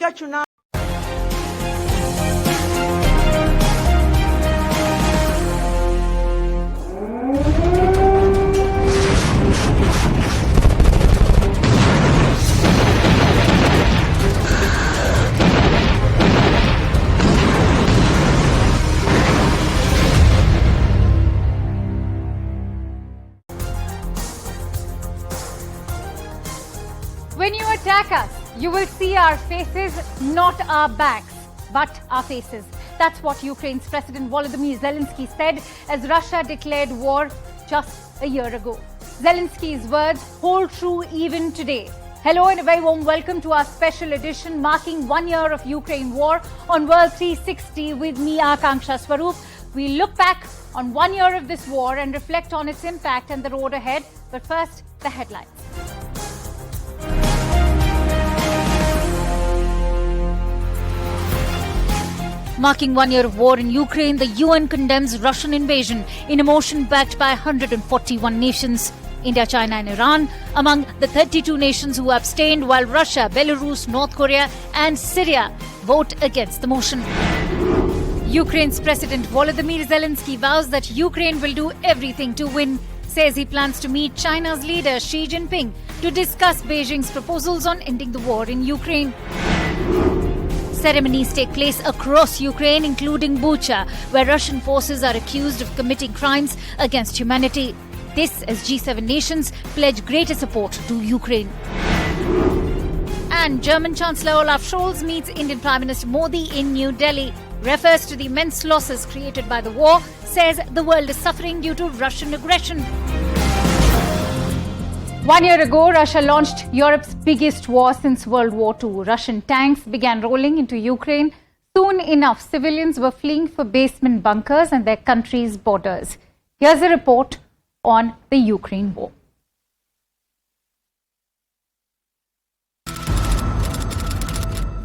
When you attack us, you will see our faces, not our backs, but our faces. That's what Ukraine's President Volodymyr Zelensky said as Russia declared war just a year ago. Zelensky's words hold true even today. Hello and a very warm welcome to our special edition marking 1 year of Ukraine war on World 360 with me, Akanksha Swaroop. We look back on 1 year of this war and reflect on its impact and the road ahead. But first, the headlines. Marking 1 year of war in Ukraine, the UN condemns Russian invasion in a motion backed by 141 nations. India, China and Iran among the 32 nations who abstained, while Russia, Belarus, North Korea and Syria vote against the motion. Ukraine's President Volodymyr Zelensky vows that Ukraine will do everything to win. Says he plans to meet China's leader Xi Jinping to discuss Beijing's proposals on ending the war in Ukraine. Ceremonies take place across Ukraine, including Bucha, where Russian forces are accused of committing crimes against humanity. This as G7 nations pledge greater support to Ukraine. And German Chancellor Olaf Scholz meets Indian Prime Minister Modi in New Delhi, refers to the immense losses created by the war, says the world is suffering due to Russian aggression. 1 year ago, Russia launched Europe's biggest war since World War II. Russian tanks began rolling into Ukraine. Soon enough, civilians were fleeing for basement bunkers and their country's borders. Here's a report on the Ukraine war.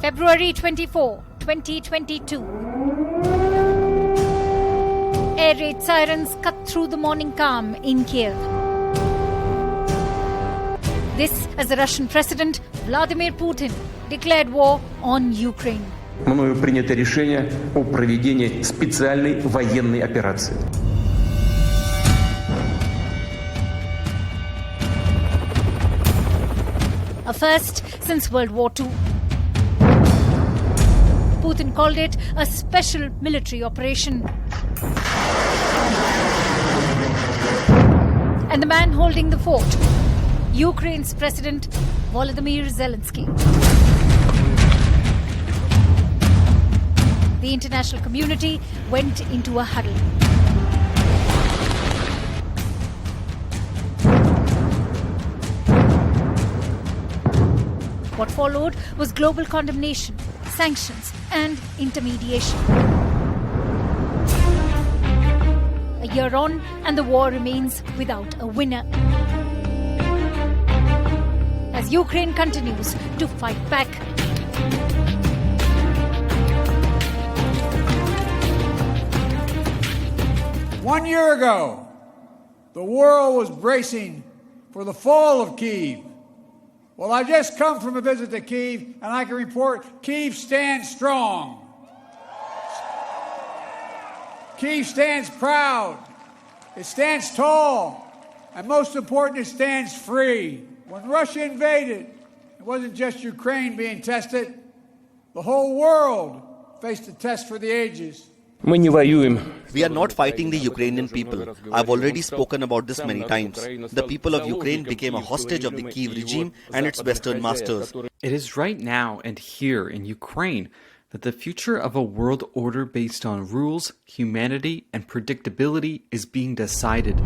February 24, 2022. Air raid sirens cut through the morning calm in Kiev. This as the Russian President Vladimir Putin declared war on Ukraine. Мною принято решение о проведении специальной военной операции. A first since World War II. Putin called it a special military operation. And the man holding the fort, Ukraine's President Volodymyr Zelensky. The international community went into a huddle. What followed was global condemnation, sanctions and intermediation. A year on and the war remains without a winner. As Ukraine continues to fight back. One year ago, the world was bracing for the fall of Kyiv. Well, I've just come from a visit to Kyiv, and I can report Kyiv stands strong. Kyiv stands proud. It stands tall. And most important, it stands free. When Russia invaded, it wasn't just Ukraine being tested. The whole world faced a test for the ages. We are not fighting the Ukrainian people. I've already spoken about this many times. The people of Ukraine became a hostage of the Kyiv regime and its Western masters. It is right now and here in Ukraine that the future of a world order based on rules, humanity, and predictability is being decided.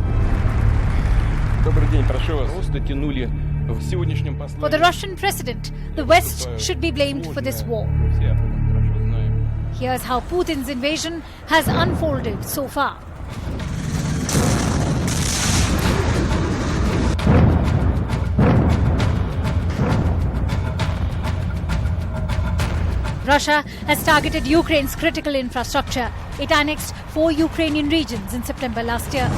For the Russian president, the West should be blamed for this war. Here's how Putin's invasion has unfolded so far. Russia has targeted Ukraine's critical infrastructure. It annexed 4 Ukrainian regions in September last year.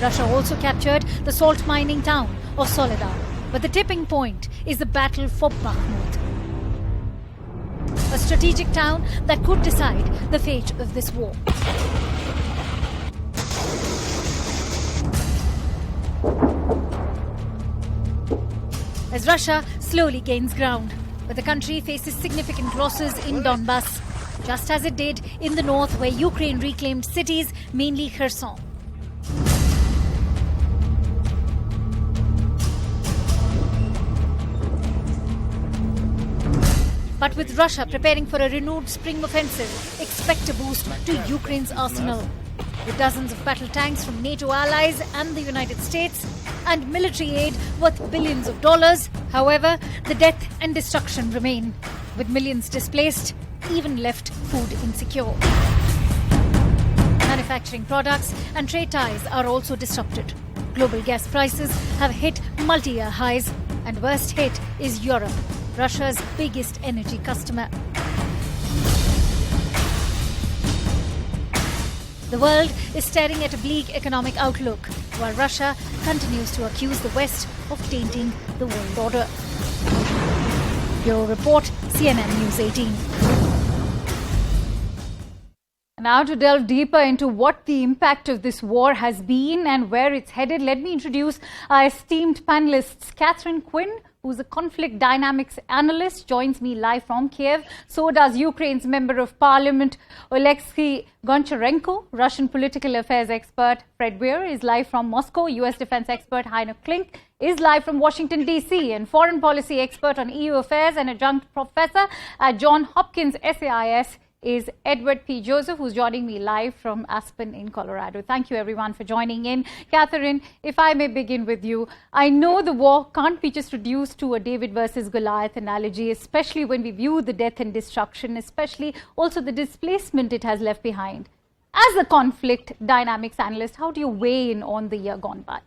Russia also captured the salt mining town of Soledar. But the tipping point is the battle for Bakhmut, a strategic town that could decide the fate of this war. As Russia slowly gains ground, but the country faces significant losses in Donbass, just as it did in the north where Ukraine reclaimed cities, mainly Kherson. But with Russia preparing for a renewed spring offensive, expect a boost to Ukraine's arsenal. With dozens of battle tanks from NATO allies and the United States, and military aid worth billions of dollars, however, the death and destruction remain, with millions displaced, even left food insecure. Manufacturing products and trade ties are also disrupted. Global gas prices have hit multi-year highs, and worst hit is Europe, Russia's biggest energy customer. The world is staring at a bleak economic outlook, while Russia continues to accuse the West of tainting the world order. Bureau Report, CNN News 18. Now to delve deeper into what the impact of this war has been and where it's headed, let me introduce our esteemed panelists. Catherine Quinn, who's a conflict dynamics analyst, joins me live from Kiev. So does Ukraine's Member of Parliament, Oleksiy Goncharenko. Russian political affairs expert Fred Weir is live from Moscow. US defense expert Heiner Klink is live from Washington, D.C. And foreign policy expert on EU affairs and adjunct professor at Johns Hopkins SAIS is Edward P. Joseph, who's joining me live from Aspen in Colorado. Thank you, everyone, for joining in. Catherine, if I may begin with you, I know the war can't be just reduced to a David versus Goliath analogy, especially when we view the death and destruction, especially also the displacement it has left behind. As a conflict dynamics analyst, how do you weigh in on the year gone by?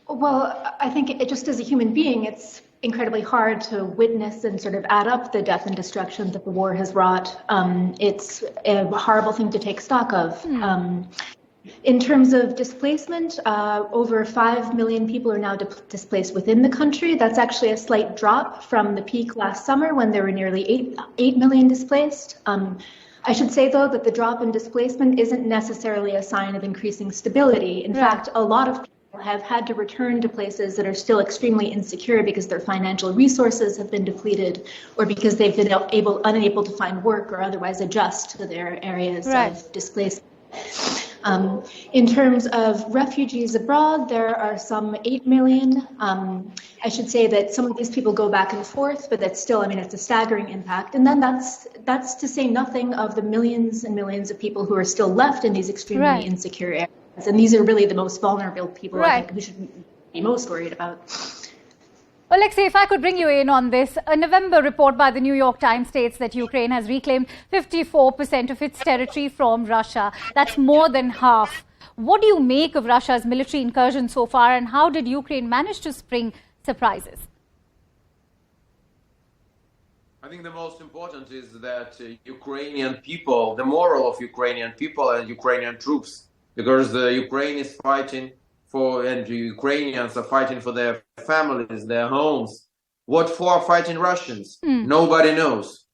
Well, I think just as a human being, it's incredibly hard to witness and sort of add up the death and destruction that the war has wrought. It's a horrible thing to take stock of. In terms of displacement, over 5 million people are now displaced within the country. That's actually a slight drop from the peak last summer when there were nearly 8 million displaced. I should say, though, that the drop in displacement isn't necessarily a sign of increasing stability. In fact, a lot of people have had to return to places that are still extremely insecure because their financial resources have been depleted or because they've been unable to find work or otherwise adjust to their areas of displacement. In terms of refugees abroad, there are some 8 million. I should say that some of these people go back and forth, but that's still, it's a staggering impact. And then that's to say nothing of the millions and millions of people who are still left in these extremely insecure areas. And these are really the most vulnerable people I think we should be most worried about. Oleksiy, if I could bring you in on this, a November report by the New York Times states that Ukraine has reclaimed 54% of its territory from Russia. That's more than half. What do you make of Russia's military incursion so far, and how did Ukraine manage to spring surprises? I think the most important is that Ukrainian people, the moral of Ukrainian people and Ukrainian troops, because Ukraine is fighting for, and the Ukrainians are fighting for their families, their homes. What for fighting Russians? Nobody knows.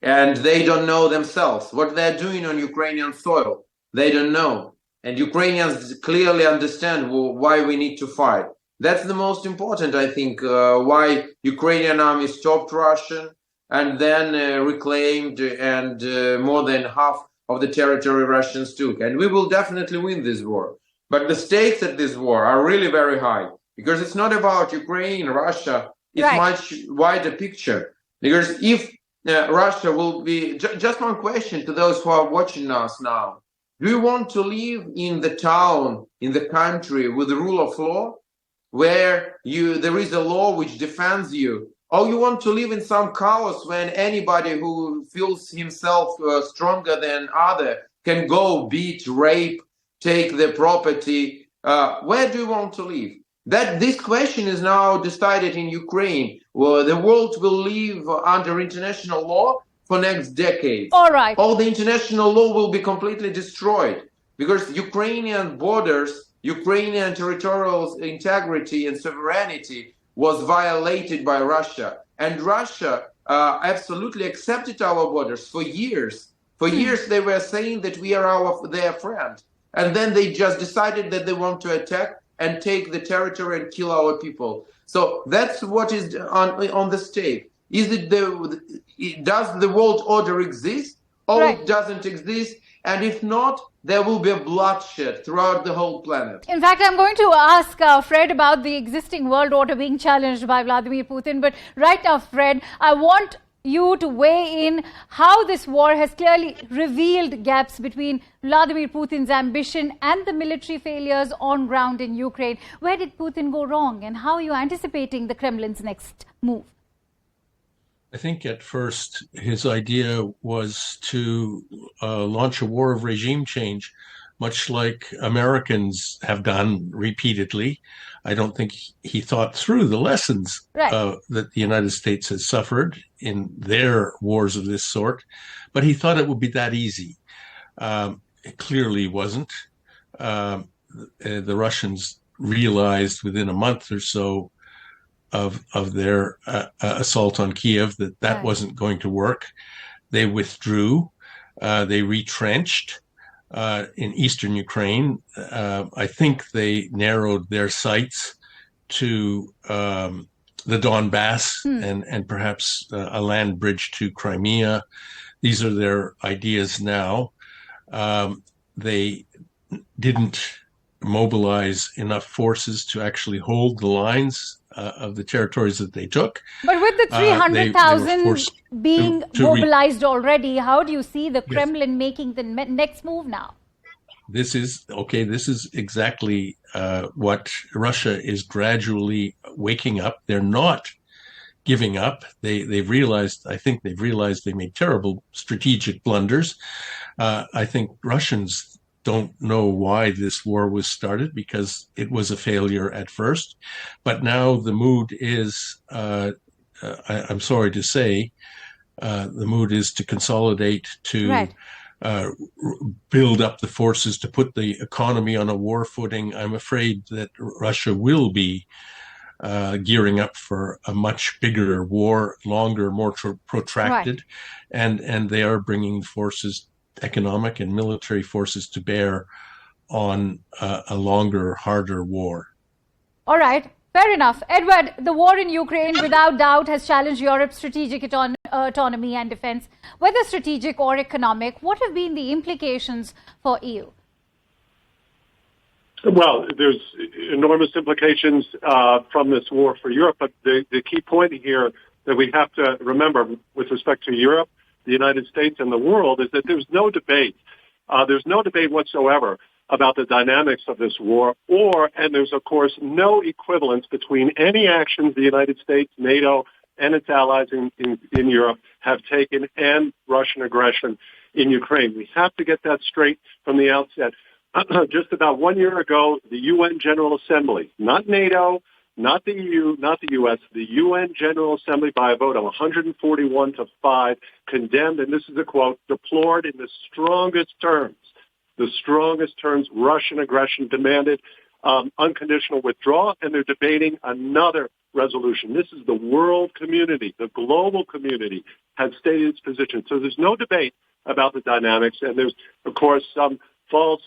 And they don't know themselves. What they're doing on Ukrainian soil, they don't know. And Ukrainians clearly understand why we need to fight. That's the most important, I think, why Ukrainian army stopped Russian and then reclaimed and more than half of the territory Russians took. And we will definitely win this war. But the stakes at this war are really very high, because it's not about Ukraine, Russia, it's much wider picture. Because if Russia will be, just one question to those who are watching us now. Do you want to live in the town, in the country with the rule of law, where there is a law which defends you? Or you want to live in some chaos when anybody who feels himself stronger than other can go beat, rape, take the property? Where do you want to live? This question is now decided in Ukraine, where the world will live under international law for next decade. All right. All the international law will be completely destroyed because Ukrainian borders, Ukrainian territorial integrity and sovereignty was violated by Russia. And Russia absolutely accepted our borders for years. For years, they were saying that we are their friend. And then they just decided that they want to attack and take the territory and kill our people. So that's what is on the stake. Does the world order exist, or it doesn't exist? And if not, there will be a bloodshed throughout the whole planet. In fact, I'm going to ask Fred about the existing world order being challenged by Vladimir Putin. But right now, Fred, I want you to weigh in how this war has clearly revealed gaps between Vladimir Putin's ambition and the military failures on ground in Ukraine. Where did Putin go wrong, and how are you anticipating the Kremlin's next move? I think at first his idea was to launch a war of regime change, much like Americans have done repeatedly. I don't think he thought through the lessons that the United States has suffered in their wars of this sort, but he thought it would be that easy. It clearly wasn't. The Russians realized within a month or so of their assault on Kiev that wasn't going to work. They withdrew. They retrenched in eastern Ukraine. I think they narrowed their sights to the Donbass and perhaps a land bridge to Crimea. These are their ideas now. They didn't mobilize enough forces to actually hold the lines of the territories that they took. But with the 300,000 being mobilized already, how do you see the Kremlin making the next move now? This is exactly what Russia is gradually waking up. They're not giving up. They've realized they made terrible strategic blunders. I think Russians don't know why this war was started, because it was a failure at first. But now the mood is, I'm sorry to say, the mood is to consolidate, to build up the forces, to put the economy on a war footing. I'm afraid that Russia will be gearing up for a much bigger war, longer, more protracted, and they are bringing forces, economic and military forces, to bear on a longer, harder war. All right, fair enough. Edward, the war in Ukraine without doubt has challenged Europe's strategic autonomy and defense, whether strategic or economic. What have been the implications for EU? Well, there's enormous implications from this war for Europe, but the key point here that we have to remember with respect to Europe, the United States, and the world is that there's no debate. There's no debate whatsoever about the dynamics of this war, and there's, of course, no equivalence between any actions the United States, NATO, and its allies in Europe have taken and Russian aggression in Ukraine. We have to get that straight from the outset. Just about 1 year ago, the UN General Assembly, not NATO, not the EU, not the U.S., the UN General Assembly, by a vote of 141-5, condemned, and this is a quote, deplored in the strongest terms, Russian aggression, demanded unconditional withdrawal, and they're debating another resolution. This is the world community, the global community, has stated its position. So there's no debate about the dynamics, and there's, of course, some false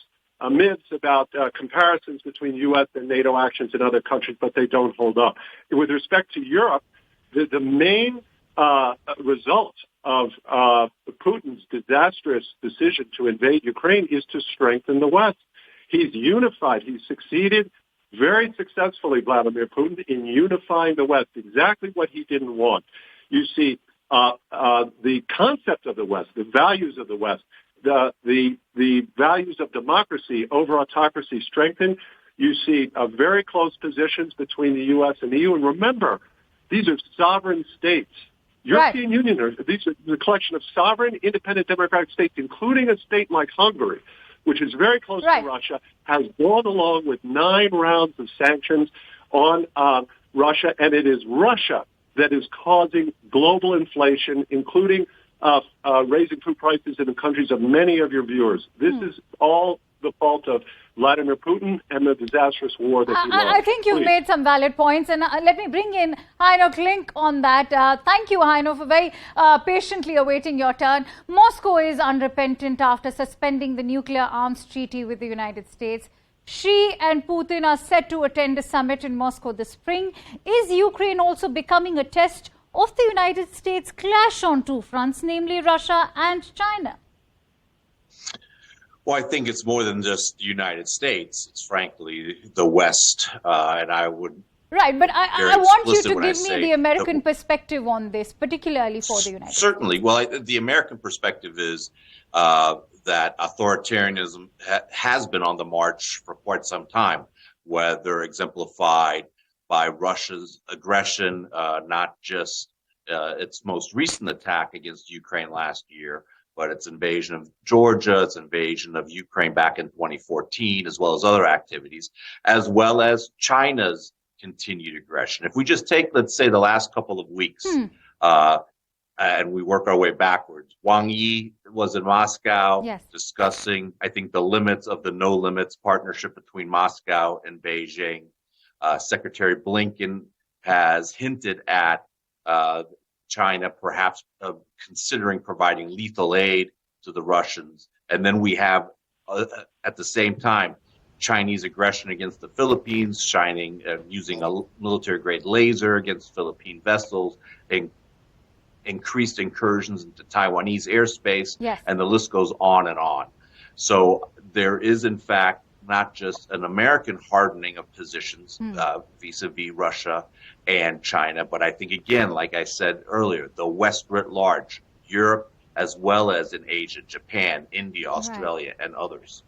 myths about comparisons between U.S. and NATO actions in other countries, but they don't hold up. With respect to Europe, the main result of Putin's disastrous decision to invade Ukraine is to strengthen the West. He's unified. He's succeeded very successfully, Vladimir Putin, in unifying the West, exactly what he didn't want. You see, the concept of the West, the values of the West, the values of democracy over autocracy strengthened. You see very close positions between the U.S. and the EU. And remember, these are sovereign states. European Union, these are the collection of sovereign, independent democratic states, including a state like Hungary, which is very close to Russia, has gone along with 9 rounds of sanctions on Russia, and it is Russia that is causing global inflation, including raising food prices in the countries of many of your viewers. This is all the fault of Vladimir Putin and the disastrous war that he launched. I think you've made some valid points, and let me bring in Heino Klink on that. Thank you, Heino, for very patiently awaiting your turn. Moscow is unrepentant after suspending the nuclear arms treaty with the United States. Xi and Putin are set to attend a summit in Moscow this spring. Is Ukraine also becoming a test of the United States' clash on two fronts, namely Russia and China? Well, I think it's more than just the United States. It's frankly the West, and I would. Right, but I want you to give me the American perspective on this, particularly for the United States. Certainly. Well, the American perspective is that authoritarianism has been on the march for quite some time, whether exemplified by Russia's aggression, not just its most recent attack against Ukraine last year, but its invasion of Georgia, its invasion of Ukraine back in 2014, as well as other activities, as well as China's continued aggression. If we just take, let's say, the last couple of weeks, and we work our way backwards, Wang Yi was in Moscow discussing, I think, the limits of the no limits partnership between Moscow and Beijing. Secretary Blinken has hinted at China perhaps considering providing lethal aid to the Russians. And then we have, at the same time, Chinese aggression against the Philippines, using a military-grade laser against Philippine vessels, increased incursions into Taiwanese airspace, and the list goes on and on. So there is, in fact, not just an American hardening of positions vis-a-vis Russia and China, but I think, again, like I said earlier, the West writ large, Europe, as well as in Asia, Japan, India, Australia, and others.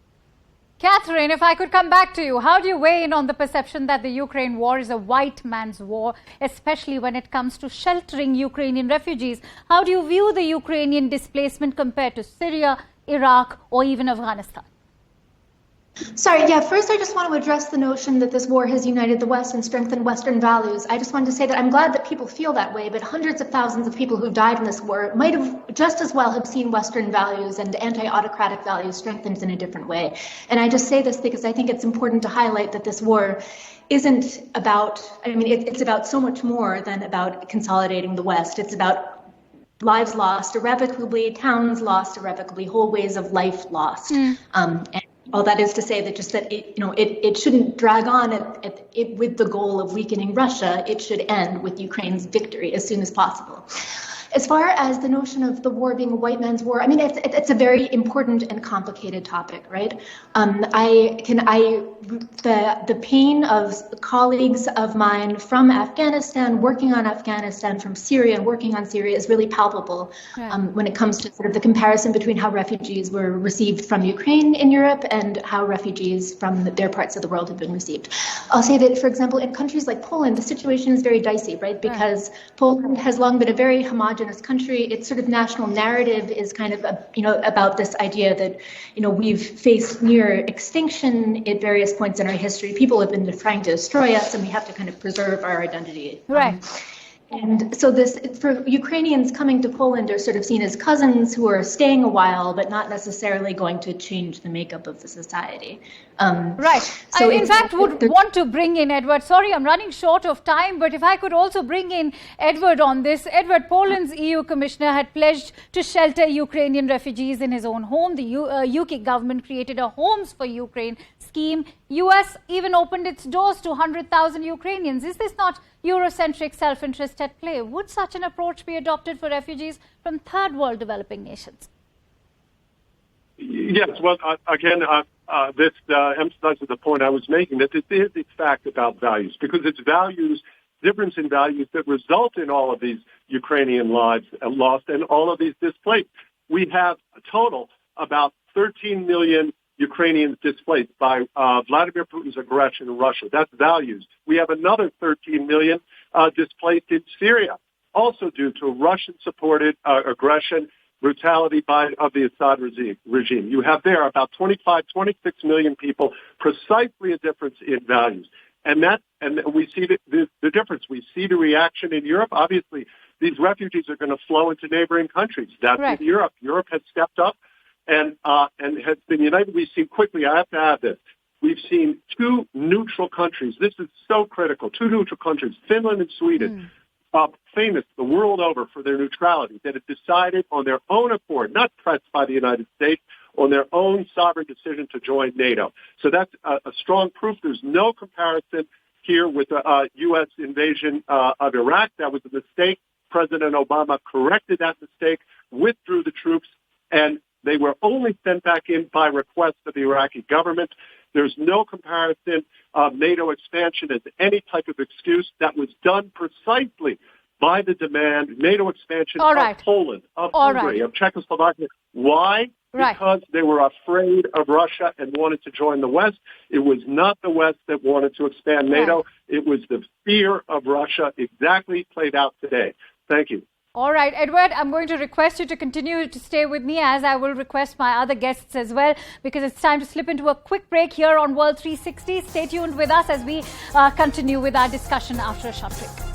Catherine, if I could come back to you, how do you weigh in on the perception that the Ukraine war is a white man's war, especially when it comes to sheltering Ukrainian refugees? How do you view the Ukrainian displacement compared to Syria, Iraq, or even Afghanistan? Sorry, first I just want to address the notion that this war has united the West and strengthened Western values. I just wanted to say that I'm glad that people feel that way, but hundreds of thousands of people who died in this war might have just as well have seen Western values and anti-autocratic values strengthened in a different way. And I just say this because I think it's important to highlight that this war isn't about, it's about so much more than about consolidating the West. It's about lives lost irrevocably, towns lost irrevocably, whole ways of life lost. And all that is to say that just that it shouldn't drag on with the goal of weakening Russia. It should end with Ukraine's victory as soon as possible. As far as the notion of the war being a white man's war, it's a very important and complicated topic, right? The pain of colleagues of mine from Afghanistan, working on Afghanistan, from Syria, and working on Syria is really palpable when it comes to sort of the comparison between how refugees were received from Ukraine in Europe and how refugees from their parts of the world have been received. I'll say that, for example, in countries like Poland, the situation is very dicey, right? Because Poland has long been a very homogenous country. Its sort of national narrative is kind of, about this idea that, we've faced near extinction at various points in our history. People have been trying to destroy us, and we have to kind of preserve our identity. And so for Ukrainians coming to Poland are sort of seen as cousins who are staying a while, but not necessarily going to change the makeup of the society. So I, in fact, would want to bring in Edward. Sorry, I'm running short of time, but if I could also bring in Edward on this. Edward, Poland's EU commissioner had pledged to shelter Ukrainian refugees in his own home. The UK government created a Homes for Ukraine scheme. US even opened its doors to 100,000 Ukrainians. Is this not Eurocentric self-interest at play? Would such an approach be adopted for refugees from third world developing nations? Yes, well, again, this emphasizes the point I was making, that this is, in fact, about values, because it's values, difference in values that result in all of these Ukrainian lives lost and all of these displaced. We have a total about 13 million Ukrainians displaced by Vladimir Putin's aggression in Russia. That's values. We have another 13 million displaced in Syria, also due to Russian-supported aggression, brutality of the Assad regime. You have there about 25, 26 million people, precisely a difference in values. And we see the difference. We see the reaction in Europe. Obviously, these refugees are going to flow into neighboring countries. That's in Europe. Europe has stepped up and has been united. We've seen quickly, I have to add this, we've seen two neutral countries. This is so critical. Two neutral countries, Finland and Sweden, famous the world over for their neutrality, that have decided on their own accord, not pressed by the United States, on their own sovereign decision to join NATO. So that's a strong proof. There's no comparison here with the U.S. invasion of Iraq. That was a mistake. President Obama corrected that mistake, withdrew the troops, and they were only sent back in by request of the Iraqi government. There's no comparison of NATO expansion as any type of excuse. That was done precisely by the demand, NATO expansion of Poland, of Hungary, of Czechoslovakia. Why? Because they were afraid of Russia and wanted to join the West. It was not the West that wanted to expand NATO. It was the fear of Russia, exactly played out today. Thank you. All right, Edward, I'm going to request you to continue to stay with me, as I will request my other guests as well, because it's time to slip into a quick break here on World 360. Stay tuned with us as we continue with our discussion after a short break.